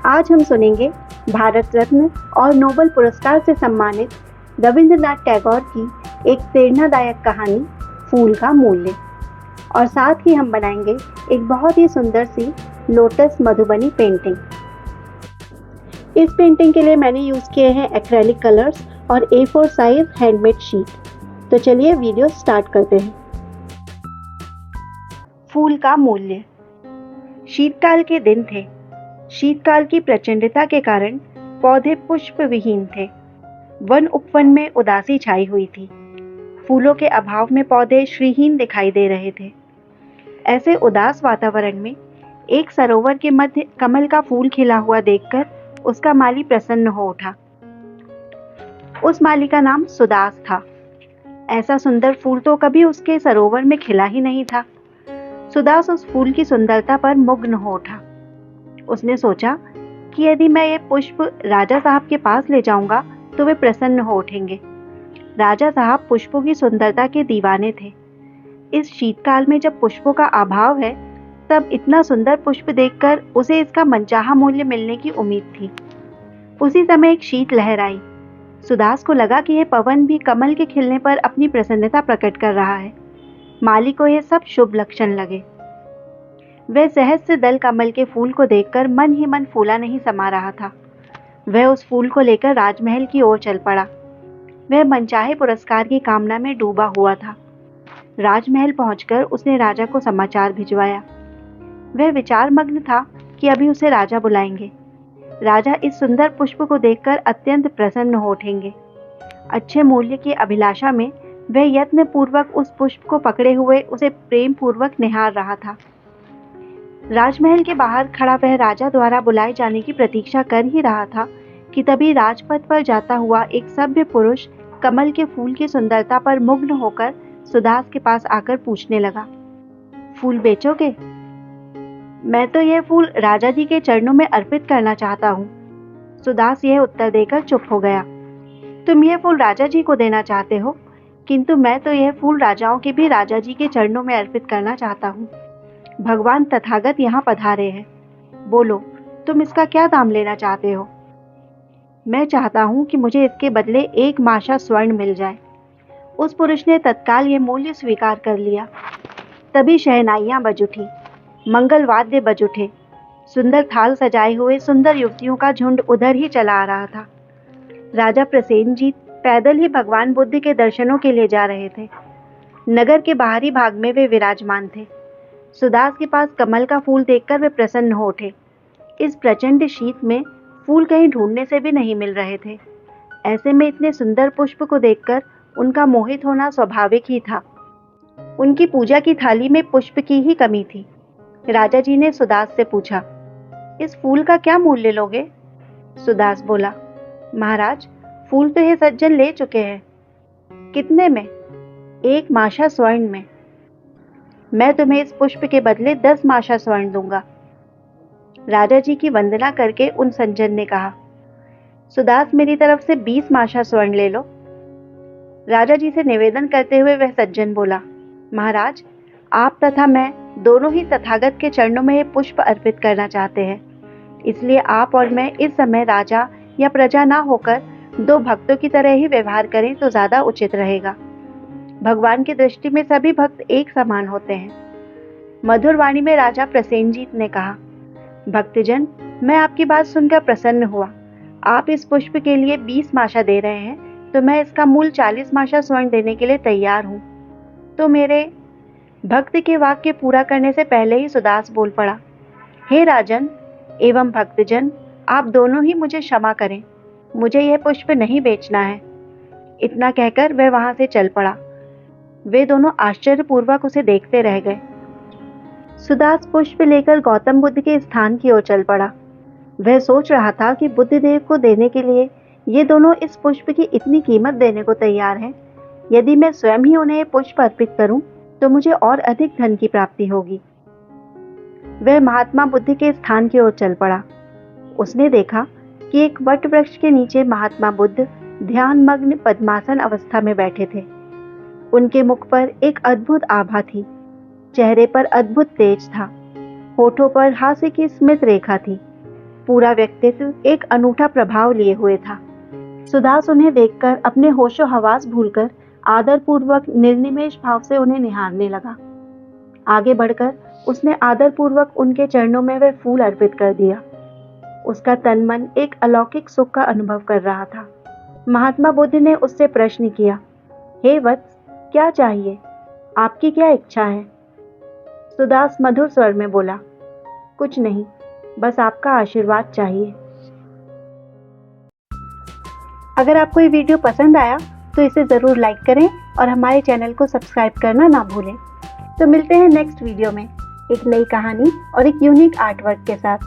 आज हम सुनेंगे भारत रत्न और नोबेल पुरस्कार से सम्मानित रविंद्रनाथ टैगोर की एक प्रेरणादायक कहानी फूल का मूल्य, और साथ ही हम बनाएंगे एक बहुत ही सुंदर सी लोटस मधुबनी पेंटिंग। इस पेंटिंग के लिए मैंने यूज़ किए हैं एक्रेलिक कलर्स और A4 साइज हैंडमेड शीट। तो चलिए वीडियो स्टार्ट करते हैं। फूल का मूल्य। शीतकाल के दिन थे। शीतकाल की प्रचंडता के कारण पौधे पुष्प विहीन थे। वन उपवन में उदासी छाई हुई थी। फूलों के अभाव में पौधे श्रीहीन दिखाई दे रहे थे। ऐसे उदास वातावरण में एक सरोवर के मध्य कमल का फूल खिला हुआ देखकर उसका माली प्रसन्न हो उठा। उस माली का नाम सुदास था। ऐसा सुंदर फूल तो कभी उसके सरोवर में खिला ही नहीं था। सुदास उस फूल की सुंदरता पर मुग्ध हो उठा। उसने सोचा कि यदि मैं ये पुष्प राजा साहब के पास ले जाऊंगा तो वे प्रसन्न हो उठेंगे। राजा साहब पुष्पों की सुंदरता के दीवाने थे। इस शीतकाल में जब पुष्पों का अभाव है, तब इतना सुंदर पुष्प देखकर उसे इसका मनचाहा मूल्य मिलने की उम्मीद थी। उसी समय एक शीत लहर आई। सुदास को लगा कि यह पवन भी कमल के खिलने पर अपनी प्रसन्नता प्रकट कर रहा है। माली को यह सब शुभ लक्षण लगे। वह सहस्त्र दल कमल के फूल को देखकर मन ही मन फूला नहीं समा रहा था। वह उस फूल को लेकर राजमहल की ओर चल पड़ा। वह मनचाहे पुरस्कार की कामना में डूबा हुआ था। राजमहल पहुंचकर उसने राजा को समाचार भिजवाया। वह विचारमग्न था कि अभी उसे राजा बुलाएंगे। राजा इस सुंदर पुष्प को देखकर अत्यंत प्रसन्न हो उठेंगे। अच्छे मूल्य की अभिलाषा में वह यत्न पूर्वक उस पुष्प को पकड़े हुए उसे प्रेम पूर्वक निहार रहा था। राजमहल के बाहर खड़ा वह राजा द्वारा बुलाए जाने की प्रतीक्षा कर ही रहा था कि तभी राजपथ पर जाता हुआ एक सभ्य पुरुष कमल के फूल की सुंदरता पर मुग्ध होकर सुदास के पास आकर पूछने लगा, फूल बेचोगे? मैं तो यह फूल राजा जी के चरणों में अर्पित करना चाहता हूँ। सुदास यह उत्तर देकर चुप हो गया। तुम यह फूल राजा जी को देना चाहते हो, किंतु मैं तो यह फूल राजाओं के भी राजा जी के चरणों में अर्पित करना चाहता हूँ। भगवान तथागत यहाँ पधारे हैं। बोलो, तुम इसका क्या दाम लेना चाहते हो? मैं चाहता हूँ कि मुझे इसके बदले 1 माशा स्वर्ण मिल जाए। उस पुरुष ने तत्काल यह मूल्य स्वीकार कर लिया। तभी शहनाइयाँ बज उठी, मंगल वाद्य बज उठे। सुंदर थाल सजाए हुए सुंदर युवतियों का झुंड उधर ही चला आ रहा था। राजा प्रसेनजीत पैदल ही भगवान बुद्ध के दर्शनों के लिए जा रहे थे। नगर के बाहरी भाग में वे विराजमान थे। सुदास के पास कमल का फूल देखकर वे प्रसन्न हो उठे। इस प्रचंड शीत में फूल कहीं ढूंढने से भी नहीं मिल रहे थे। ऐसे में इतने सुंदर पुष्प को देखकर उनका मोहित होना स्वाभाविक ही था। उनकी पूजा की थाली में पुष्प की ही कमी थी। राजा जी ने सुदास से पूछा, इस फूल का क्या मूल्य लोगे? सुदास बोला, महाराज, फूल तो ये सज्जन ले चुके हैं। कितने में? 1 माशा स्वर्ण में। मैं तुम्हें इस पुष्प के बदले 10 माशा स्वर्ण दूंगा। राजा जी की वंदना करके उन सज्जन ने कहा, सुदास, मेरी तरफ से 20 माशा स्वर्ण ले लो। राजा जी से निवेदन करते हुए वह सज्जन बोला, महाराज, आप तथा मैं दोनों ही तथागत के चरणों में ये पुष्प अर्पित करना चाहते हैं। इसलिए आप और मैं इस समय राजा या प्रजा ना होकर 2 भक्तों की तरह ही व्यवहार करें तो ज्यादा उचित रहेगा। भगवान की दृष्टि में सभी भक्त एक समान होते हैं। मधुर वाणी में राजा प्रसेनजीत ने कहा, भक्तजन, मैं आपकी बात सुनकर प्रसन्न हुआ। आप इस पुष्प के लिए 20 माशा दे रहे हैं, तो मैं इसका मूल्य 40 माशा स्वर्ण देने के लिए तैयार हूँ। तो मेरे भक्त के वाक्य पूरा करने से पहले ही सुदास बोल पड़ा, हे राजन एवं भक्तजन, आप दोनों ही मुझे क्षमा करें। मुझे यह पुष्प नहीं बेचना है। इतना कहकर वह वहां से चल पड़ा। वे दोनों आश्चर्यपूर्वक उसे देखते रह गए। सुदास पुष्प लेकर गौतम बुद्ध के स्थान की ओर चल पड़ा। वह सोच रहा था कि बुद्धदेव को देने के लिए ये दोनों इस पुष्प की इतनी कीमत देने को तैयार हैं। यदि मैं स्वयं ही उन्हें पुष्प अर्पित करूं तो मुझे और अधिक धन की प्राप्ति होगी। वह महात्मा बुद्ध के स्थान की ओर चल पड़ा। उसने देखा कि एक वट वृक्ष के नीचे महात्मा बुद्ध ध्यानमग्न पद्मासन अवस्था में बैठे थे। उनके मुख पर एक अद्भुत आभा थी। चेहरे पर अद्भुत तेज था। होठों पर हास्य की स्मित रेखा थी। पूरा व्यक्तित्व एक अनूठा प्रभाव लिए हुए था। सुदास उन्हें देखकर अपने होशो हवास भूलकर आदरपूर्वक निर्निमेष भाव से उन्हें निहारने लगा। आगे बढ़कर उसने आदरपूर्वक उनके चरणों में वह फूल अर्पित कर दिया। उसका तन मन एक अलौकिक सुख का अनुभव कर रहा था। महात्मा बुद्ध ने उससे प्रश्न किया, हे वत्स, क्या चाहिए? आपकी क्या इच्छा है? सुदास मधुर स्वर में बोला, कुछ नहीं, बस आपका आशीर्वाद चाहिए। अगर आपको ये वीडियो पसंद आया तो इसे ज़रूर लाइक करें और हमारे चैनल को सब्सक्राइब करना ना भूलें। तो मिलते हैं नेक्स्ट वीडियो में एक नई कहानी और एक यूनिक आर्टवर्क के साथ।